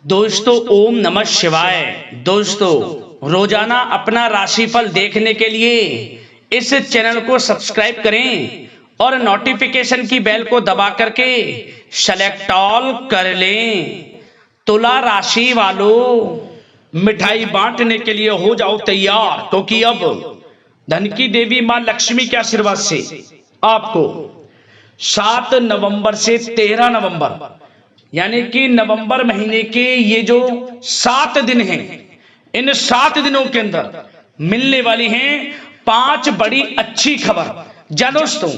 दोस्तों ओम नमः शिवाय। दोस्तों रोजाना अपना राशिफल देखने के लिए इस चैनल को सब्सक्राइब करें और नोटिफिकेशन की बेल को दबा करके सेलेक्ट ऑल कर लें। तुला राशि वालों, मिठाई बांटने के लिए हो जाओ तैयार, क्योंकि अब धन की देवी मां लक्ष्मी के आशीर्वाद से आपको 7 नवंबर से 13 नवंबर यानी कि नवंबर महीने के ये जो 7 दिन हैं, इन 7 दिनों के अंदर मिलने वाली हैं 5 बड़ी अच्छी खबर। जा दोस्तों,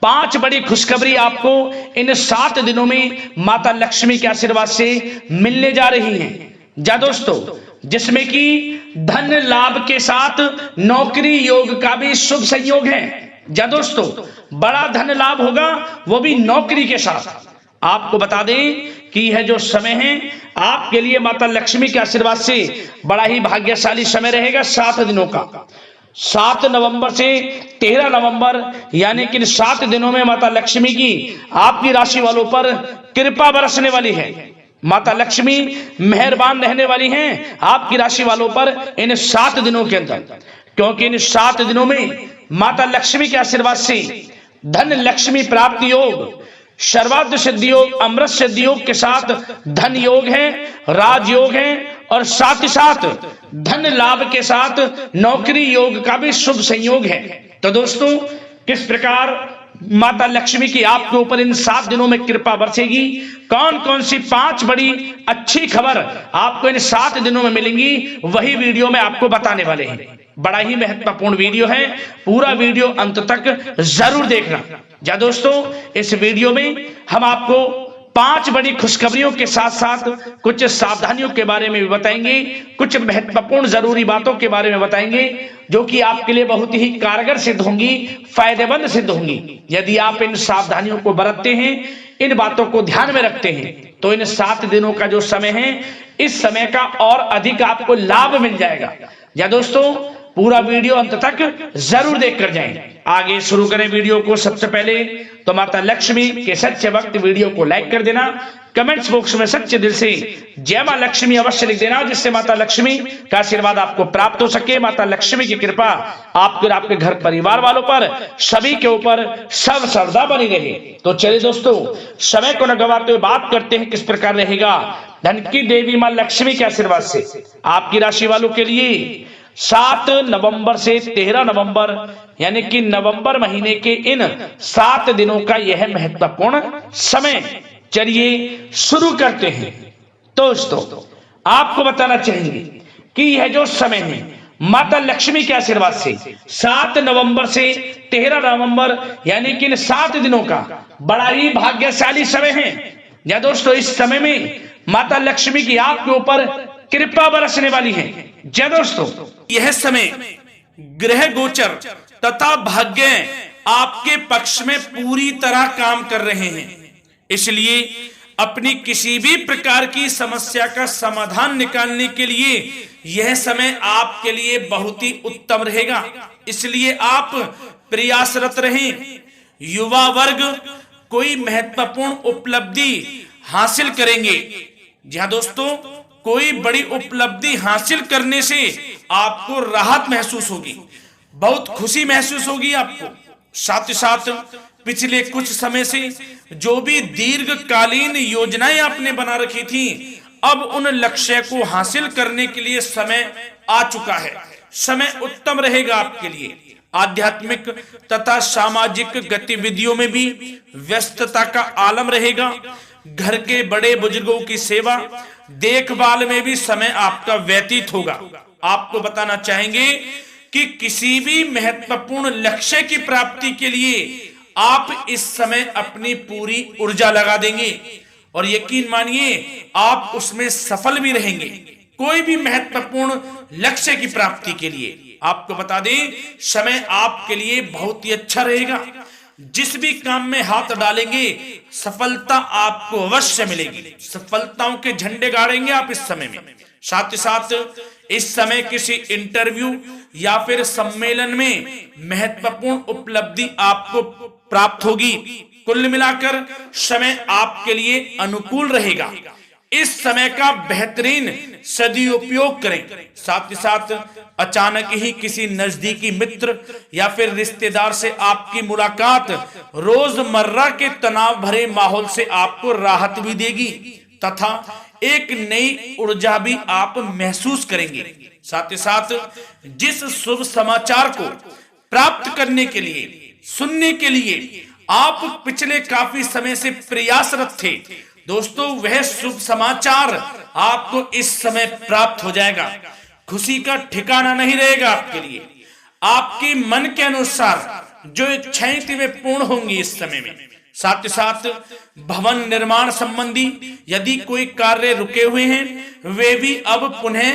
5 बड़ी खुशखबरी आपको इन 7 दिनों में माता लक्ष्मी के आशीर्वाद से मिलने जा रही हैं। जा दोस्तों, जिसमें कि धन लाभ के साथ नौकरी योग का भी शुभ संयोग है। जा दोस्तों, बड़ा धन लाभ होगा, वो भी नौकरी के साथ। आपको बता दें कि यह जो समय है आपके लिए माता लक्ष्मी के आशीर्वाद से बड़ा ही भाग्यशाली समय रहेगा 7 दिनों का। 7 नवंबर से 13 नवंबर यानी कि 7 दिनों में माता लक्ष्मी की आपकी राशि वालों पर कृपा बरसने वाली है। माता लक्ष्मी मेहरबान रहने वाली हैं आपकी राशि वालों पर इन 7 दिनों के अंदर, क्योंकि इन 7 दिनों में माता लक्ष्मी के आशीर्वाद से धन लक्ष्मी प्राप्ति योग, सर्वार्थ सिद्धि योग, अमृत सिद्धि योग के साथ धन योग है, राजयोग है और साथ ही साथ धन लाभ के साथ नौकरी योग का भी शुभ संयोग है। तो दोस्तों, किस प्रकार माता लक्ष्मी की आपके ऊपर इन 7 दिनों में कृपा बरसेगी, कौन कौन सी 5 बड़ी अच्छी खबर आपको इन 7 दिनों में मिलेंगी, वही वीडियो में आपको बताने वाले हैं। बड़ा ही महत्वपूर्ण वीडियो है, पूरा वीडियो अंत तक जरूर देखना। जा दोस्तों, इस वीडियो में हम आपको 5 बड़ी खुशखबरियों के साथ साथ कुछ सावधानियों के बारे में भी बताएंगे, कुछ महत्वपूर्ण जरूरी बातों के बारे में बताएंगे जो कि आपके लिए बहुत ही कारगर सिद्ध होंगी, फायदेमंद सिद्ध होंगी। यदि आप इन सावधानियों को बरतते हैं, इन बातों को ध्यान में रखते हैं, तो इन 7 दिनों का जो समय है, इस समय का और अधिक आपको लाभ मिल जाएगा। या दोस्तों, पूरा वीडियो अंत तक जरूर देख कर जाएं। आगे शुरू करें वीडियो को। सबसे पहले तो माता लक्ष्मी के सच्चे भक्त वीडियो को लाइक कर देना, कमेंट्स बॉक्स में सच्चे दिल से जय मां लक्ष्मी अवश्य लिख देना, जिससे माता लक्ष्मी का आशीर्वाद आपको प्राप्त हो सके, माता लक्ष्मी की कृपा आपके और आपके घर परिवार वालों पर सभी के ऊपर सर्वदा बनी रहे। तो चलिए दोस्तों, समय को न गवाते हुए बात करते हैं किस प्रकार रहेगा धन की देवी मां लक्ष्मी के आशीर्वाद से आपकी राशि वालों के लिए 7 नवंबर से 13 नवंबर यानी कि नवंबर महीने के इन 7 दिनों का यह महत्वपूर्ण समय। चलिए शुरू करते हैं। दोस्तों, आपको बताना चाहेंगे कि यह जो समय है माता लक्ष्मी के आशीर्वाद से 7 नवंबर से 13 नवंबर यानी कि इन 7 दिनों का बड़ा ही भाग्यशाली समय है। या दोस्तों, इस समय में माता लक्ष्मी की आपके ऊपर कृपा बरसने वाली है। जय दोस्तों, यह समय ग्रह गोचर तथा भाग्य आपके पक्ष में पूरी तरह काम कर रहे हैं, इसलिए अपनी किसी भी प्रकार की समस्या का समाधान निकालने के लिए यह समय आपके लिए बहुत ही उत्तम रहेगा। इसलिए आप प्रयासरत रहें। युवा वर्ग कोई महत्वपूर्ण उपलब्धि हासिल करेंगे। जी हाँ दोस्तों, कोई बड़ी उपलब्धि हासिल करने से आपको राहत महसूस होगी, बहुत खुशी महसूस होगी आपको। साथ ही साथ पिछले कुछ समय से जो भी दीर्घकालीन योजनाएं आपने बना रखी थी, अब उन लक्ष्य को हासिल करने के लिए समय आ चुका है। समय उत्तम रहेगा आपके लिए। आध्यात्मिक तथा सामाजिक गतिविधियों में भी व्यस्तता का आलम रहेगा। घर के बड़े बुजुर्गों की सेवा देखभाल में भी समय आपका व्यतीत होगा। आपको बताना चाहेंगे कि किसी भी महत्वपूर्ण लक्ष्य की प्राप्ति के लिए आप इस समय अपनी पूरी ऊर्जा लगा देंगे और यकीन मानिए आप उसमें सफल भी रहेंगे। कोई भी महत्वपूर्ण लक्ष्य की प्राप्ति के लिए आपको बता दें, समय आपके लिए बहुत ही अच्छा रहेगा। जिस भी काम में हाथ डालेंगे सफलता आपको अवश्य मिलेगी। सफलताओं के झंडे गाड़ेंगे आप इस समय में। साथ ही साथ इस समय किसी इंटरव्यू या फिर सम्मेलन में महत्वपूर्ण उपलब्धि आपको प्राप्त होगी। कुल मिलाकर समय आपके लिए अनुकूल रहेगा। इस समय का बेहतरीन सदुपयोग करें। साथ ही साथ अचानक ही किसी नजदीकी मित्र या फिर रिश्तेदार से आपकी मुलाकात रोजमर्रा के तनाव भरे माहौल से आपको राहत भी देगी तथा एक नई ऊर्जा भी आप महसूस करेंगे। साथ ही साथ जिस शुभ समाचार को प्राप्त करने के लिए, सुनने के लिए आप पिछले काफी समय से प्रयासरत थे दोस्तों, वह शुभ समाचार आपको इस समय प्राप्त हो जाएगा। खुशी का ठिकाना नहीं रहेगा आपके लिए। आपके मन के अनुसार जो इच्छाएं थी वे पूर्ण होंगी इस समय में। साथ ही साथ भवन निर्माण संबंधी यदि कोई कार्य रुके हुए हैं वे भी अब पुनः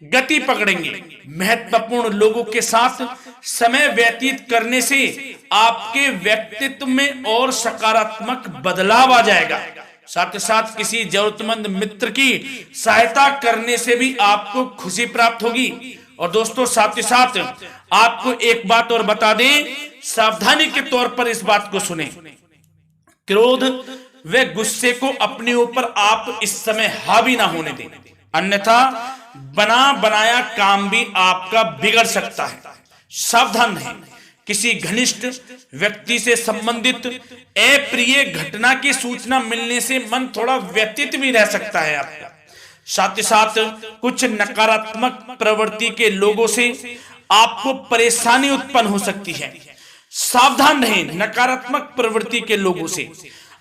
गति पकड़ेंगे। महत्वपूर्ण लोगों के साथ समय व्यतीत करने से आपके व्यक्तित्व में और सकारात्मक बदलाव आ जाएगा। साथ ही साथ किसी जरूरतमंद मित्र की सहायता करने से भी आपको खुशी प्राप्त होगी। और दोस्तों साथ ही साथ आपको एक बात और बता दें, सावधानी के तौर पर इस बात को सुने। क्रोध व गुस्से को अपने ऊपर आप इस समय हावी ना होने दें, अन्यथा बना बनाया काम भी आपका बिगड़ सकता है। सावधान रहें। किसी घनिष्ठ व्यक्ति से संबंधित अप्रिय घटना की सूचना मिलने से मन थोड़ा व्यथित भी रह सकता है आपका। साथ ही साथ कुछ नकारात्मक प्रवृत्ति के लोगों से आपको परेशानी उत्पन्न हो सकती है। सावधान रहें नकारात्मक प्रवृत्ति के लोगों से।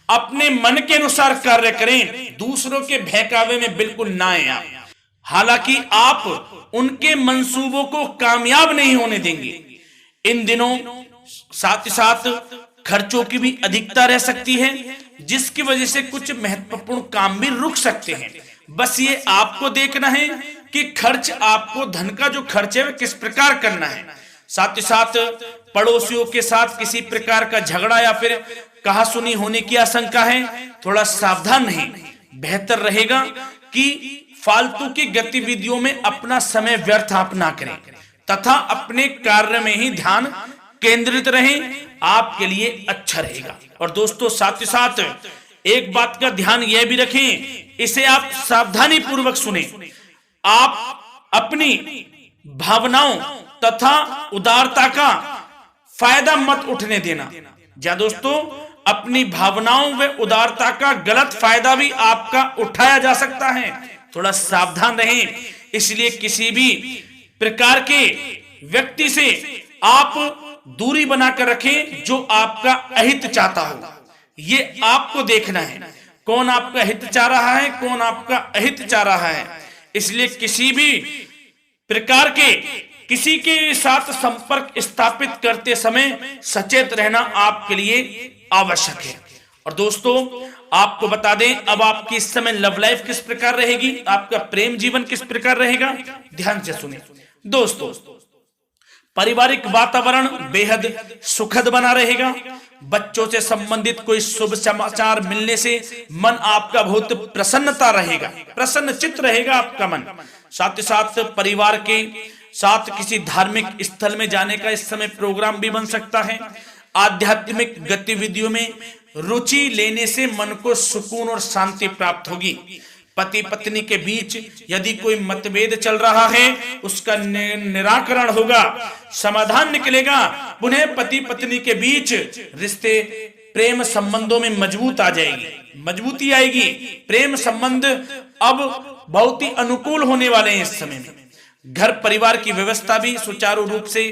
अपने मन के अनुसार कार्य करें, दूसरों के बहकावे में बिल्कुल ना आए आप। हालांकि आप उनके मंसूबों को कामयाब नहीं होने देंगे। इन दिनों साथ ही साथ खर्चों की भी अधिकता रह सकती है, जिसकी वजह से कुछ महत्वपूर्ण काम भी रुक सकते हैं। बस ये आपको देखना है कि खर्च, आपको धन का जो खर्च है वह किस प्रकार करना है। साथ ही साथ पड़ोसियों के साथ किसी प्रकार का झगड़ा या फिर कहासुनी होने की आशंका है, थोड़ा सावधान रहें। बेहतर रहेगा कि फालतू की गतिविधियों में अपना समय व्यर्थ आप ना करें तथा अपने कार्य में ही ध्यान केंद्रित रहें, आपके लिए अच्छा रहेगा। और दोस्तों साथ ही साथ एक बात का ध्यान यह भी रखें, इसे आप सावधानी पूर्वक सुने। आप अपनी भावनाओं तथा उदारता का फायदा मत उठने देना। या दोस्तों अपनी भावनाओं व उदारता का गलत फायदा भी आपका उठाया जा सकता है, थोड़ा सावधान रहें। इसलिए किसी भी प्रकार के व्यक्ति से आप दूरी बनाकर रखें जो आपका अहित चाहता हो। ये आपको देखना है, कौन आपका हित चाह रहा है, कौन आपका अहित चाह रहा है। इसलिए किसी भी प्रकार के किसी के साथ संपर्क स्थापित करते समय सचेत रहना आपके लिए आवश्यक है। और दोस्तों आपको बता दें, अब आपकी इस समय लव लाइफ किस प्रकार रहेगी, आपका प्रेम जीवन किस प्रकार रहेगा, ध्यान से सुने। दोस्तों पारिवारिक वातावरण बेहद सुखद बना रहेगा। बच्चों से संबंधित कोई शुभ समाचार मिलने से मन आपका बहुत प्रसन्नता रहेगा, प्रसन्न चित्त रहेगा आपका मन। साथ ही साथ परिवार के साथ किसी धार्मिक स्थल में जाने का इस समय प्रोग्राम भी बन सकता है। आध्यात्मिक गतिविधियों में रुचि लेने से मन को सुकून और शांति प्राप्त होगी। पति पत्नी के बीच यदि कोई मतभेद चल रहा है उसका निराकरण होगा, समाधान निकलेगा। पुनः पति पत्नी के बीच रिश्ते प्रेम संबंधों में मजबूती आएगी। प्रेम संबंध अब बहुत ही अनुकूल होने वाले हैं इस समय में। घर परिवार की व्यवस्था भी सुचारू रूप से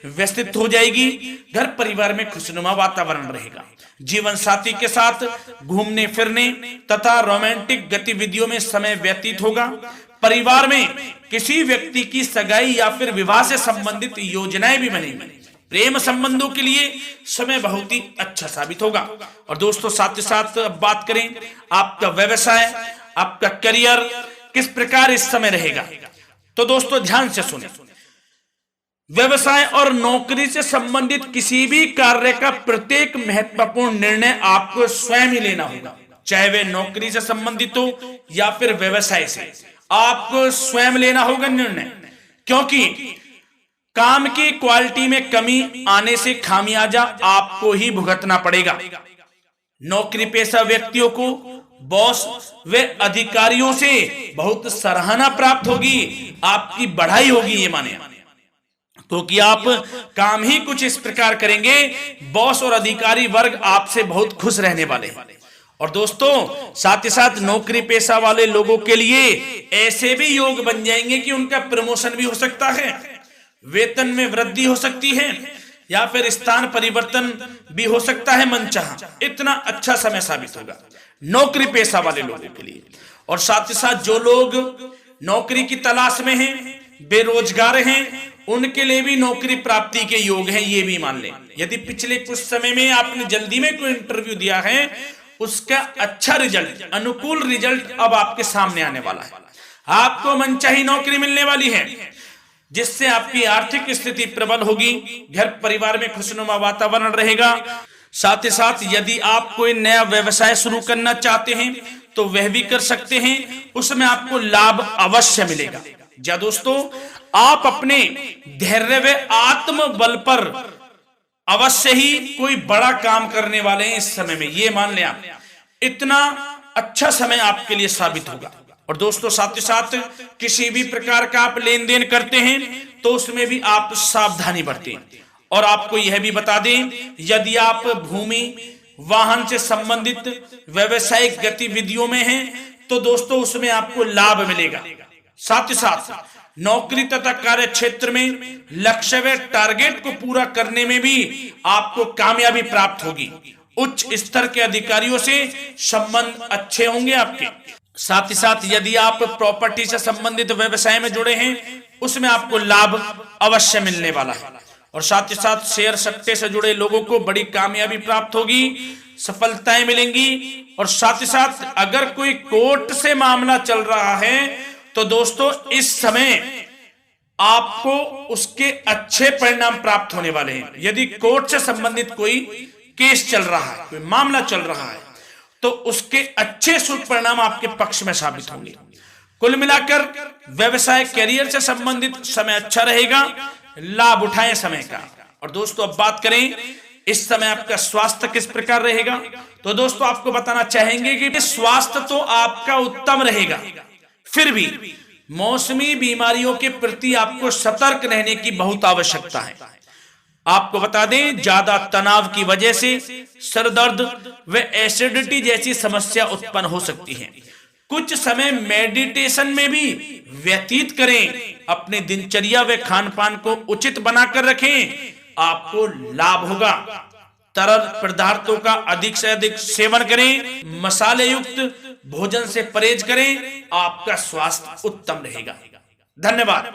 व्यवस्थित हो जाएगी। घर परिवार में खुशनुमा वातावरण रहेगा। जीवन साथी के साथ घूमने फिरने तथा रोमांटिक गतिविधियों में समय व्यतीत होगा। परिवार में किसी व्यक्ति की सगाई या फिर विवाह से संबंधित योजनाएं भी बनेंगी। प्रेम संबंधों के लिए समय बहुत ही अच्छा साबित होगा। और दोस्तों साथ ही साथ बात करें आपका व्यवसाय, आपका करियर किस प्रकार इस समय रहेगा, तो दोस्तों ध्यान से सुने। व्यवसाय और नौकरी से संबंधित किसी भी कार्य का प्रत्येक महत्वपूर्ण निर्णय आपको स्वयं ही लेना होगा, चाहे वे नौकरी से संबंधित हो या फिर व्यवसाय से। आपको स्वयं लेना होगा निर्णय, क्योंकि काम की क्वालिटी में कमी आने से खामियाजा आपको ही भुगतना पड़ेगा। नौकरी पेशा व्यक्तियों को बॉस व अधिकारियों से बहुत सराहना प्राप्त होगी, आपकी बढ़ाई होगी, ये माने। क्योंकि आप काम ही कुछ इस प्रकार करेंगे, बॉस और अधिकारी वर्ग आपसे बहुत खुश रहने वाले हैं। और दोस्तों साथ ही साथ नौकरी पेशा वाले लोगों के लिए ऐसे भी योग बन जाएंगे कि उनका प्रमोशन भी हो सकता है, वेतन में वृद्धि हो सकती है, या फिर स्थान परिवर्तन भी हो सकता है मनचाहा। इतना अच्छा समय साबित होगा नौकरी पेशा वाले लोगों के लिए। और साथ ही साथ जो लोग नौकरी की तलाश में हैं, बेरोजगार हैं, उनके लिए भी नौकरी प्राप्ति के योग हैं, ये भी मान लें। यदि पिछले कुछ समय में आपने जल्दी में कोई इंटरव्यू दिया है, उसका अच्छा रिजल्ट, अनुकूल रिजल्ट अब आपके सामने आने वाला है। आपको मनचाही नौकरी मिलने वाली है, जिससे आपकी आर्थिक स्थिति प्रबल होगी, घर परिवार में खुशनुमा वातावरण रहेगा। साथ ही साथ यदि आप कोई नया व्यवसाय शुरू करना चाहते हैं तो वह भी कर सकते हैं, उसमें आपको लाभ अवश्य मिलेगा। जा दोस्तों, आप अपने धैर्य व आत्मबल पर अवश्य ही कोई बड़ा काम करने वाले हैं इस समय में, ये मान लें आप। इतना अच्छा समय आपके लिए साबित होगा। और दोस्तों साथ ही साथ किसी भी प्रकार का आप लेन देन करते हैं तो उसमें भी आप सावधानी बरतें। और आपको यह भी बता दें, यदि आप भूमि वाहन से संबंधित व्यवसायिक गतिविधियों में हैं तो दोस्तों उसमें आपको लाभ मिलेगा। साथ ही साथ नौकरी तथा कार्य क्षेत्र में लक्ष्य व टारगेट को पूरा करने में भी आपको कामयाबी प्राप्त होगी। उच्च स्तर के अधिकारियों से संबंध अच्छे होंगे आपके। साथ ही साथ यदि आप प्रॉपर्टी से संबंधित व्यवसाय में जुड़े हैं, उसमें आपको लाभ अवश्य मिलने वाला है। और साथ ही साथ शेयर सट्टे से जुड़े लोगों को बड़ी कामयाबी प्राप्त होगी, सफलताएं मिलेंगी। और साथ ही साथ अगर कोई कोर्ट से मामला चल रहा है तो दोस्तों इस समय आपको उसके अच्छे परिणाम प्राप्त होने वाले हैं। यदि कोर्ट से संबंधित कोई केस चल रहा है, कोई मामला चल रहा है, तो उसके अच्छे शुभ परिणाम आपके पक्ष में साबित होंगे। कुल मिलाकर व्यवसाय कैरियर से संबंधित समय अच्छा रहेगा, लाभ उठाएं समय का। और दोस्तों अब बात करें इस समय आपका स्वास्थ्य किस प्रकार रहेगा, तो दोस्तों आपको बताना चाहेंगे कि स्वास्थ्य तो आपका उत्तम रहेगा, फिर भी मौसमी बीमारियों के प्रति आपको सतर्क रहने की बहुत आवश्यकता है। आपको बता दें, ज्यादा तनाव की वजह से सर दर्द व एसिडिटी जैसी समस्या उत्पन्न हो सकती है। कुछ समय मेडिटेशन में भी व्यतीत करें, अपने दिनचर्या व खान पान को उचित बनाकर रखें, आपको लाभ होगा। तरल पदार्थों का अधिक से अधिक सेवन करें, मसाले युक्त भोजन से परहेज करें, आपका स्वास्थ्य उत्तम रहेगा। धन्यवाद।